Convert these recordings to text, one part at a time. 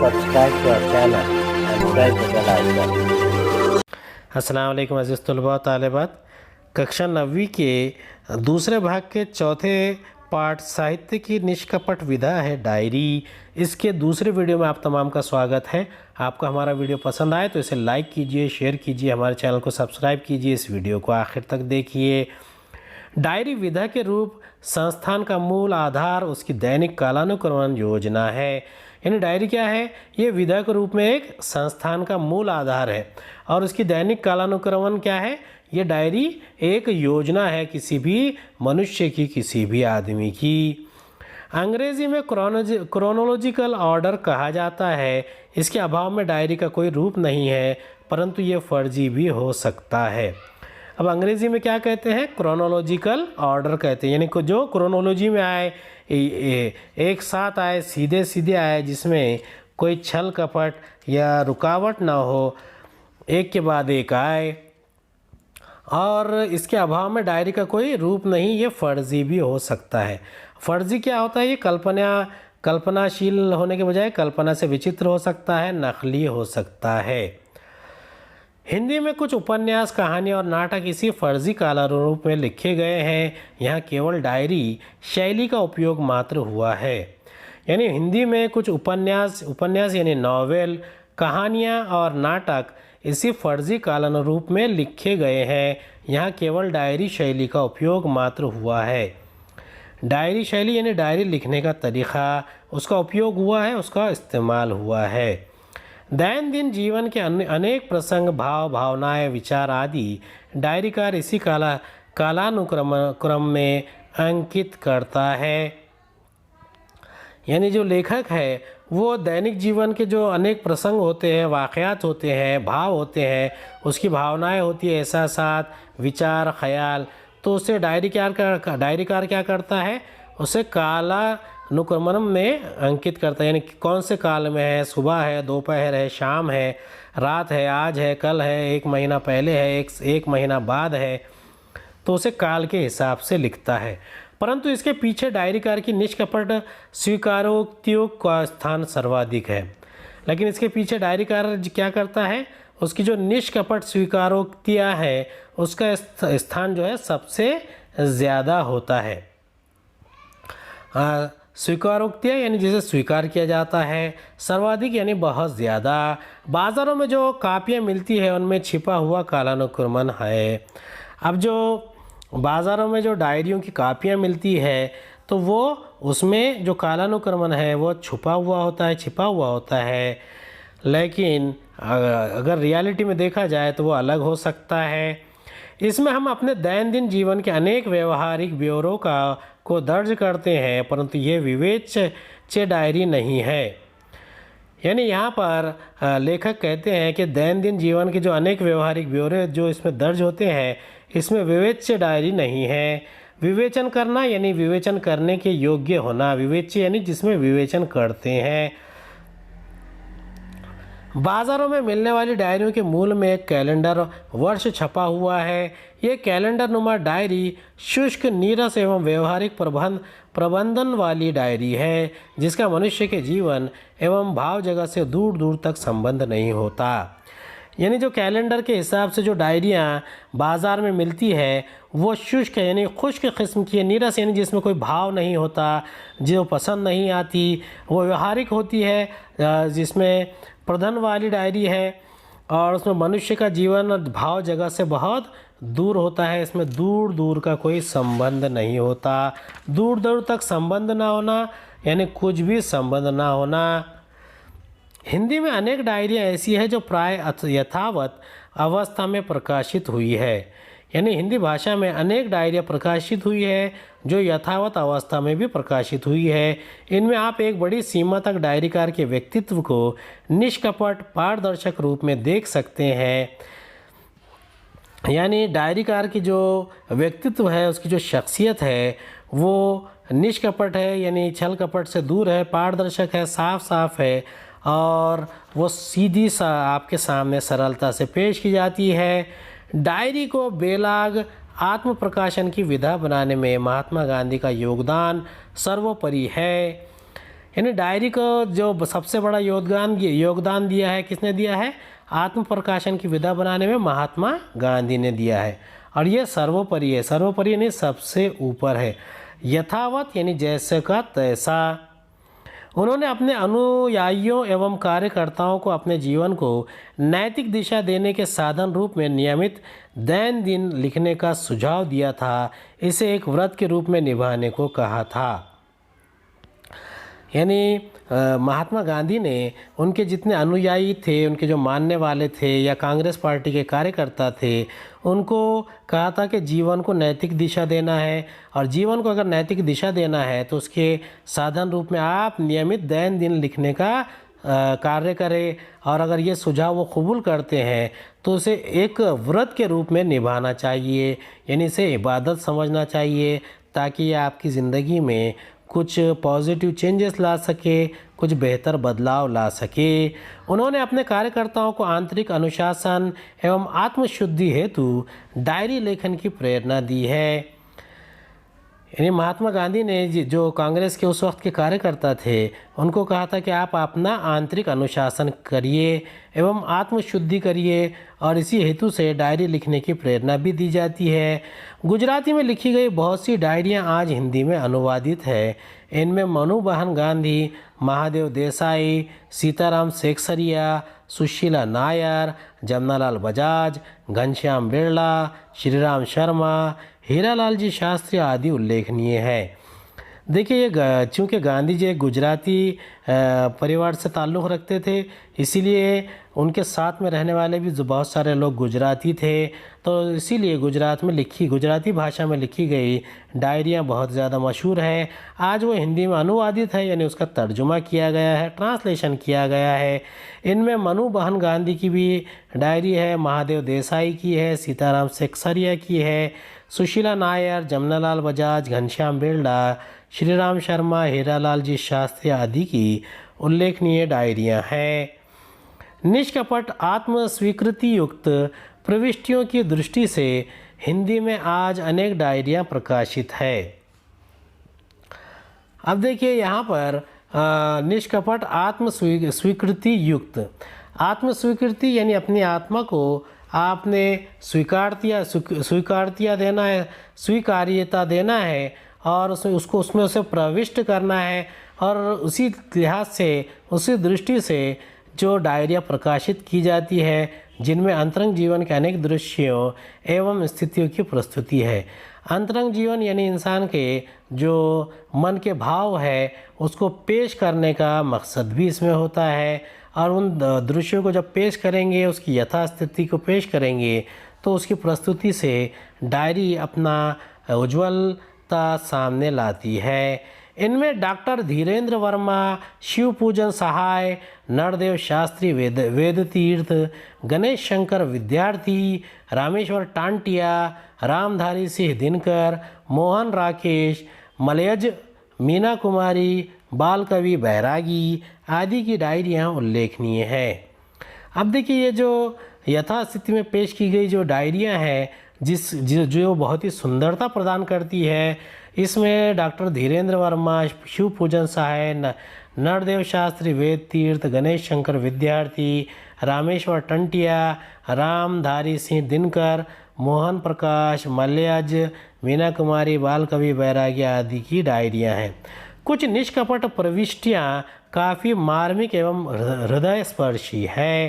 subscribe to our channel and press the bell icon. अस्सलाम वालेकुम अज़ीज़ तलबा तालिबात। कक्षा 9वीं के दूसरे भाग के चौथे पाठ साहित्य की निष्कपट विधा है डायरी। इसके दूसरे वीडियो में आप तमाम का स्वागत है। आपको हमारा वीडियो पसंद आए तो इसे लाइक कीजिए, शेयर कीजिए, हमारे चैनल को सब्सक्राइब कीजिए, इस वीडियो को आखिर तक देखिए। डायरी विधा के रूप संस्थान का मूल आधार उसकी दैनिक कालानुक्रमण योजना है। यानी डायरी क्या है? ये विधा के रूप में एक संस्थान का मूल आधार है और उसकी दैनिक कालानुक्रमण क्या है? ये डायरी एक योजना है किसी भी मनुष्य की, किसी भी आदमी की। अंग्रेजी में क्रोनोलॉजिकल ऑर्डर कहा जाता है। इसके अभाव में डायरी का कोई रूप नहीं है, परंतु ये फर्जी भी हो सकता है। अब अंग्रेज़ी में क्या कहते हैं? क्रोनोलॉजिकल ऑर्डर कहते हैं, यानी जो क्रोनोलॉजी में आए, एक साथ आए, सीधे सीधे आए, जिसमें कोई छल कपट या रुकावट ना हो, एक के बाद एक आए। और इसके अभाव में डायरी का कोई रूप नहीं, ये फर्जी भी हो सकता है। फर्जी क्या होता है? ये कल्पनाशील होने के बजाय कल्पना से विचित्र हो सकता है, नकली हो सकता है। हिंदी में कुछ उपन्यास, कहानी और नाटक इसी फर्जी काला रूप में लिखे गए हैं। यहाँ केवल डायरी शैली का उपयोग मात्र हुआ है। यानी हिंदी में कुछ उपन्यास यानी नॉवेल, कहानियाँ और नाटक इसी फर्जी कालानुरूप में लिखे गए हैं। यहाँ केवल डायरी शैली का उपयोग मात्र हुआ है। डायरी शैली यानी डायरी लिखने का तरीक़ा, उसका उपयोग हुआ है, उसका इस्तेमाल हुआ है। दैनंदिन जीवन के अनेक प्रसंग, भाव, भावनाएं, विचार आदि डायरीकार इसी कालानुक्रम में अंकित करता है। यानी जो लेखक है वो दैनिक जीवन के जो अनेक प्रसंग होते हैं, वाक़यात होते हैं, भाव होते हैं, उसकी भावनाएं होती है, एहसासात, विचार, ख्याल, तो उसे डायरीकार क्या करता है? उसे कालानुक्रम में अंकित करता है। यानी कौन से काल में है, सुबह है, दोपहर है, शाम है, रात है, आज है, कल है, एक महीना पहले है, एक महीना बाद है, तो उसे काल के हिसाब से लिखता है। परंतु इसके पीछे डायरीकार की निष्कपट स्वीकारोक्तियों का स्थान सर्वाधिक है। लेकिन इसके पीछे डायरीकार क्या करता है? उसकी जो निष्कपट स्वीकारोक्तियाँ हैं उसका स्थान जो है सबसे ज़्यादा होता है। स्वीकारोक्तियाँ यानी जिसे स्वीकार किया जाता है, सर्वाधिक यानी बहुत ज़्यादा। बाज़ारों में जो कापियाँ मिलती है उनमें छिपा हुआ कालानुक्रमण है। अब जो बाज़ारों में जो डायरियों की कापियाँ मिलती है तो वो उसमें जो कालानुक्रमण है वो छिपा हुआ होता है। लेकिन अगर रियलिटी में देखा जाए तो वो अलग हो सकता है। इसमें हम अपने दैनंदिन जीवन के अनेक व्यवहारिक ब्यौरों को दर्ज करते हैं, परंतु ये विवेच्य डायरी नहीं है। यानी यहाँ पर लेखक कहते हैं कि दैनंदिन जीवन के जो अनेक व्यवहारिक ब्यौरे जो इसमें दर्ज होते हैं, इसमें विवेच्य डायरी नहीं है। विवेचन करना यानी विवेचन करने के योग्य होना, विवेच्य यानी जिसमें विवेचन करते हैं। बाज़ारों में मिलने वाली डायरियों के मूल में एक कैलेंडर वर्ष छपा हुआ है। ये कैलेंडर नुमा डायरी शुष्क, नीरस एवं व्यवहारिक प्रबंधन वाली डायरी है, जिसका मनुष्य के जीवन एवं भाव जगत से दूर दूर तक संबंध नहीं होता। यानी जो कैलेंडर के हिसाब से जो डायरियाँ बाज़ार में मिलती है वो शुष्क है, यानी खुश्क किस्म की है। नीरस यानी जिसमें कोई भाव नहीं होता, जो पसंद नहीं आती। वो व्यवहारिक होती है, जिसमें प्रबंधन वाली डायरी है और उसमें मनुष्य का जीवन और भाव जगत से बहुत दूर होता है। इसमें दूर दूर का कोई संबंध नहीं होता। दूर दूर तक संबंध ना होना यानी कुछ भी संबंध ना होना। हिंदी में अनेक डायरियाँ ऐसी है जो प्राय यथावत अवस्था में प्रकाशित हुई है। यानी हिंदी भाषा में अनेक डायरियाँ प्रकाशित हुई है जो यथावत अवस्था में भी प्रकाशित हुई है। इनमें आप एक बड़ी सीमा तक डायरीकार के व्यक्तित्व को निष्कपट, पारदर्शक रूप में देख सकते हैं। यानी डायरीकार की जो व्यक्तित्व है, उसकी जो शख्सियत है वो निष्कपट है, यानी छल कपट से दूर है, पारदर्शक है, साफ है और वो सीधी सा आपके सामने सरलता से पेश की जाती है। डायरी को बेलाग आत्म प्रकाशन की विधा बनाने में महात्मा गांधी का योगदान सर्वोपरि है। यानी डायरी को जो सबसे बड़ा योगदान दिया है, किसने दिया है? आत्म प्रकाशन की विधा बनाने में महात्मा गांधी ने दिया है। और ये सर्वोपरि है, सर्वोपरि नहीं, सबसे ऊपर है। यथावत यानी जैसे का तैसा। उन्होंने अपने अनुयायियों एवं कार्यकर्ताओं को अपने जीवन को नैतिक दिशा देने के साधन रूप में नियमित दैनंदिन लिखने का सुझाव दिया था। इसे एक व्रत के रूप में निभाने को कहा था। यानी महात्मा गांधी ने उनके जितने अनुयायी थे, उनके जो मानने वाले थे या कांग्रेस पार्टी के कार्यकर्ता थे, उनको कहा था कि जीवन को नैतिक दिशा देना है, और जीवन को अगर नैतिक दिशा देना है तो उसके साधन रूप में आप नियमित दैनंदिन लिखने का कार्य करें। और अगर ये सुझाव वो कबूल करते हैं तो उसे एक व्रत के रूप में निभाना चाहिए, यानी इसे इबादत समझना चाहिए, ताकि ये आपकी ज़िंदगी में कुछ पॉजिटिव चेंजेस ला सके, कुछ बेहतर बदलाव ला सके। उन्होंने अपने कार्यकर्ताओं को आंतरिक अनुशासन एवं आत्मशुद्धि हेतु डायरी लेखन की प्रेरणा दी है। यानी महात्मा गांधी ने जो कांग्रेस के उस वक्त के कार्यकर्ता थे, उनको कहा था कि आप अपना आंतरिक अनुशासन करिए एवं आत्मशुद्धि करिए, और इसी हेतु से डायरी लिखने की प्रेरणा भी दी जाती है। गुजराती में लिखी गई बहुत सी डायरियां आज हिंदी में अनुवादित है। इनमें मनुबहन गांधी, महादेव देसाई, सीताराम सेक्सरिया, सुशीला नायर, जमनालाल बजाज, घनश्याम बिरला, श्रीराम शर्मा, हीरालाल जी शास्त्री आदि उल्लेखनीय है। देखिए, ये चूँकि गांधी जी एक गुजराती परिवार से ताल्लुक़ रखते थे, इसीलिए उनके साथ में रहने वाले भी जो बहुत सारे लोग गुजराती थे, तो इसीलिए गुजराती भाषा में लिखी गई डायरियाँ बहुत ज़्यादा मशहूर हैं। आज वो हिंदी में अनुवादित है, यानी उसका तर्जुमा किया गया है, ट्रांसलेशन किया गया है। इनमें मनुबहन गांधी की भी डायरी है, महादेव देसाई की है, सीताराम सेक्सरिया की है, सुशीला नायर, जमनालाल बजाज, घनश्याम बिरला, श्रीराम शर्मा, हीरालाल जी शास्त्री आदि की उल्लेखनीय डायरियां हैं। निष्कपट आत्म स्वीकृति युक्त प्रविष्टियों की दृष्टि से हिंदी में आज अनेक डायरियां प्रकाशित है। अब देखिए यहाँ पर निष्कपट आत्म स्वीकृति युक्त, आत्म स्वीकृति यानी अपनी आत्मा को आपने स्वीकार्यता देना है, और उसमें उसे प्रविष्ट करना है। और उसी लिहाज से, उसी दृष्टि से जो डायरियाँ प्रकाशित की जाती है, जिनमें अंतरंग जीवन के अनेक दृश्यों एवं स्थितियों की प्रस्तुति है। अंतरंग जीवन यानी इंसान के जो मन के भाव है, उसको पेश करने का मकसद भी इसमें होता है। और उन दृश्यों को जब पेश करेंगे, उसकी यथास्थिति को पेश करेंगे, तो उसकी प्रस्तुति से डायरी अपना उज्ज्वलता सामने लाती है। इनमें डॉक्टर धीरेन्द्र वर्मा, शिव पूजन सहाय, नरदेव शास्त्री वेद तीर्थ, गणेश शंकर विद्यार्थी, रामेश्वर टांटिया, रामधारी सिंह दिनकर, मोहन राकेश, मलयज मीना कुमारी, बाल कवि बैरागी आदि की डायरियाँ उल्लेखनीय है। अब देखिए, ये जो यथास्थिति में पेश की गई जो डायरियाँ हैं, जो बहुत ही सुंदरता प्रदान करती है, इसमें डॉक्टर धीरेन्द्र वर्मा, शिव पूजन सहाय, नरदेव शास्त्री वेद तीर्थ, गणेश शंकर विद्यार्थी, रामेश्वर टंटिया, रामधारी सिंह दिनकर, मोहन प्रकाश, मलयज मीना कुमारी, बाल कवि बैरागी आदि की डायरियाँ हैं। कुछ निष्कपट प्रविष्टियाँ काफ़ी मार्मिक एवं हृदय स्पर्शी है।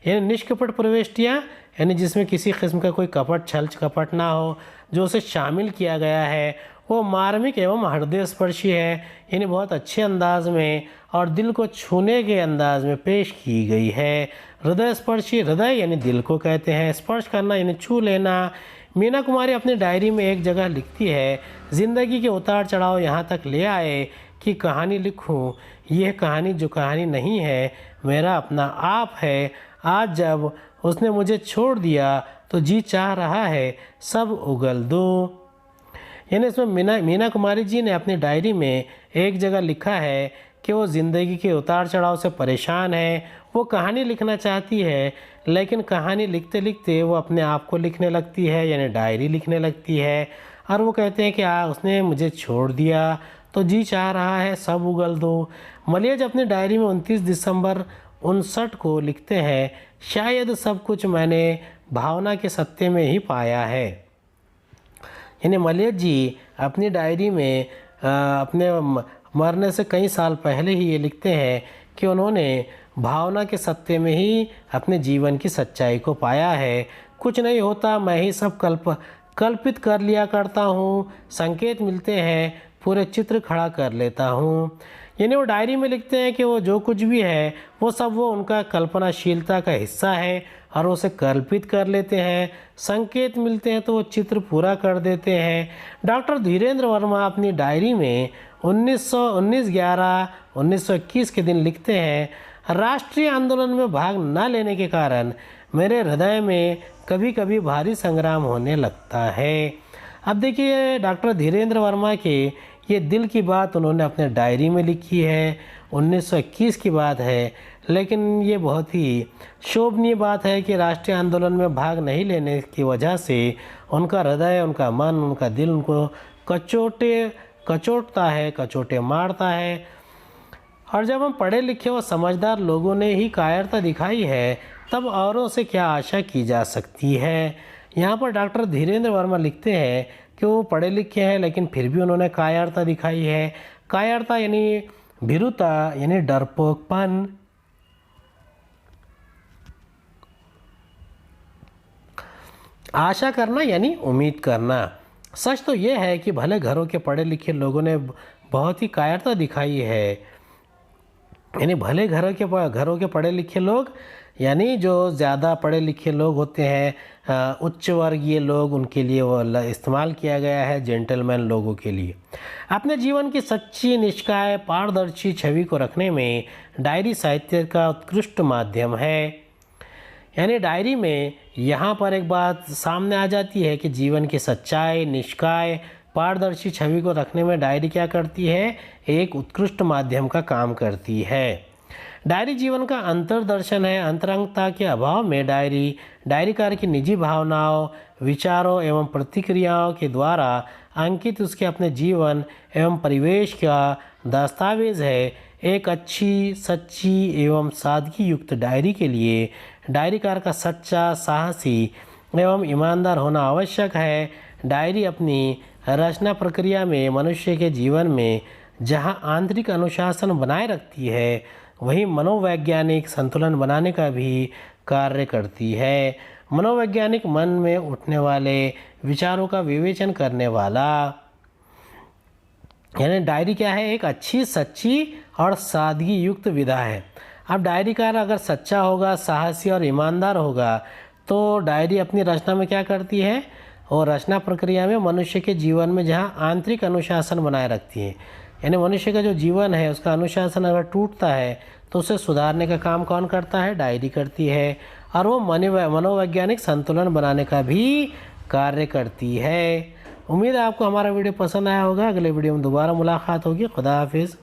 यानी निष्कपट प्रविष्टियाँ यानी जिसमें किसी किस्म का कोई कपट, छल कपट ना हो, जो उसे शामिल किया गया है, वो मार्मिक एवं हृदय स्पर्शी है। यानी बहुत अच्छे अंदाज में और दिल को छूने के अंदाज में पेश की गई है। हृदय स्पर्शी, हृदय यानी दिल को कहते हैं, स्पर्श करना यानी छू लेना। मीना कुमारी अपनी डायरी में एक जगह लिखती है, ज़िंदगी के उतार चढ़ाव यहाँ तक ले आए कि कहानी लिखूँ। यह कहानी जो कहानी नहीं है, मेरा अपना आप है। आज जब उसने मुझे छोड़ दिया तो जी चाह रहा है सब उगल दूँ। यानी इसमें मीना कुमारी जी ने अपनी डायरी में एक जगह लिखा है कि वो ज़िंदगी के उतार चढ़ाव से परेशान है। वो कहानी लिखना चाहती है, लेकिन कहानी लिखते लिखते वो अपने आप को लिखने लगती है, यानी डायरी लिखने लगती है। और वो कहते हैं कि उसने मुझे छोड़ दिया तो जी चाह रहा है सब उगल दो। मलियज अपनी डायरी में 29 दिसंबर 59 को लिखते हैं, शायद सब कुछ मैंने भावना के सत्य में ही पाया है। यानी मलियज जी अपनी डायरी में अपने मरने से कई साल पहले ही ये लिखते हैं कि उन्होंने भावना के सत्य में ही अपने जीवन की सच्चाई को पाया है। कुछ नहीं होता, मैं ही सब कल्पित कर लिया करता हूँ, संकेत मिलते हैं पूरे चित्र खड़ा कर लेता हूँ। यानी वो डायरी में लिखते हैं कि वो जो कुछ भी है वो सब वो उनका कल्पनाशीलता का हिस्सा है और उसे कल्पित कर लेते हैं, संकेत मिलते हैं तो वो चित्र पूरा कर देते हैं। डॉक्टर धीरेन्द्र वर्मा अपनी डायरी में 19/11/1921 के दिन लिखते हैं, राष्ट्रीय आंदोलन में भाग न लेने के कारण मेरे हृदय में कभी कभी भारी संग्राम होने लगता है। अब देखिए डॉक्टर धीरेन्द्र वर्मा के ये दिल की बात उन्होंने अपने डायरी में लिखी है, 1921 की बात है, लेकिन ये बहुत ही शोभनीय बात है कि राष्ट्रीय आंदोलन में भाग नहीं लेने की वजह से उनका हृदय, उनका मन, उनका दिल उनको कचोटता है, कचोटे मारता है। और जब हम पढ़े लिखे व समझदार लोगों ने ही कायरता दिखाई है, तब औरों से क्या आशा की जा सकती है। यहाँ पर डॉक्टर धीरेन्द्र वर्मा लिखते हैं कि वो पढ़े लिखे हैं लेकिन फिर भी उन्होंने कायरता दिखाई है। कायरता यानी भीरुता, यानी डरपोकपन। आशा करना यानी उम्मीद करना। सच तो ये है कि भले घरों के पढ़े लिखे लोगों ने बहुत ही कायरता दिखाई है, यानी भले घरों के पढ़े लिखे लोग, यानी जो ज़्यादा पढ़े लिखे लोग होते हैं, उच्च वर्गीय लोग, उनके लिए वो इस्तेमाल किया गया है जेंटलमैन लोगों के लिए। अपने जीवन की सच्ची, निष्काय, पारदर्शी छवि को रखने में डायरी साहित्य का उत्कृष्ट माध्यम है। यानी डायरी में यहाँ पर एक बात सामने आ जाती है कि जीवन की सच्चाई, निष्काय, पारदर्शी छवि को रखने में डायरी क्या करती है, एक उत्कृष्ट माध्यम का काम करती है। डायरी जीवन का अंतर्दर्शन है। अंतरंगता के अभाव में डायरीकार की निजी भावनाओं, विचारों एवं प्रतिक्रियाओं के द्वारा अंकित उसके अपने जीवन एवं परिवेश का दस्तावेज है। एक अच्छी, सच्ची एवं सादगी युक्त डायरी के लिए डायरीकार का सच्चा, साहसी एवं ईमानदार होना आवश्यक है। डायरी अपनी रचना प्रक्रिया में मनुष्य के जीवन में जहां आंतरिक अनुशासन बनाए रखती है, वहीं मनोवैज्ञानिक संतुलन बनाने का भी कार्य करती है। मनोवैज्ञानिक मन में उठने वाले विचारों का विवेचन करने वाला, यानी डायरी क्या है, एक अच्छी, सच्ची और सादगी युक्त विधा है। अब डायरीकार अगर सच्चा होगा, साहसी और ईमानदार होगा तो डायरी अपनी रचना में क्या करती है, और रचना प्रक्रिया में मनुष्य के जीवन में जहाँ आंतरिक अनुशासन बनाए रखती है। यानी मनुष्य का जो जीवन है उसका अनुशासन अगर टूटता है तो उसे सुधारने का काम कौन करता है, डायरी करती है। और वो मनोवैज्ञानिक संतुलन बनाने का भी कार्य करती है। उम्मीद है आपको हमारा वीडियो पसंद आया होगा। अगले वीडियो में दोबारा मुलाकात होगी। खुदा हाफिज़।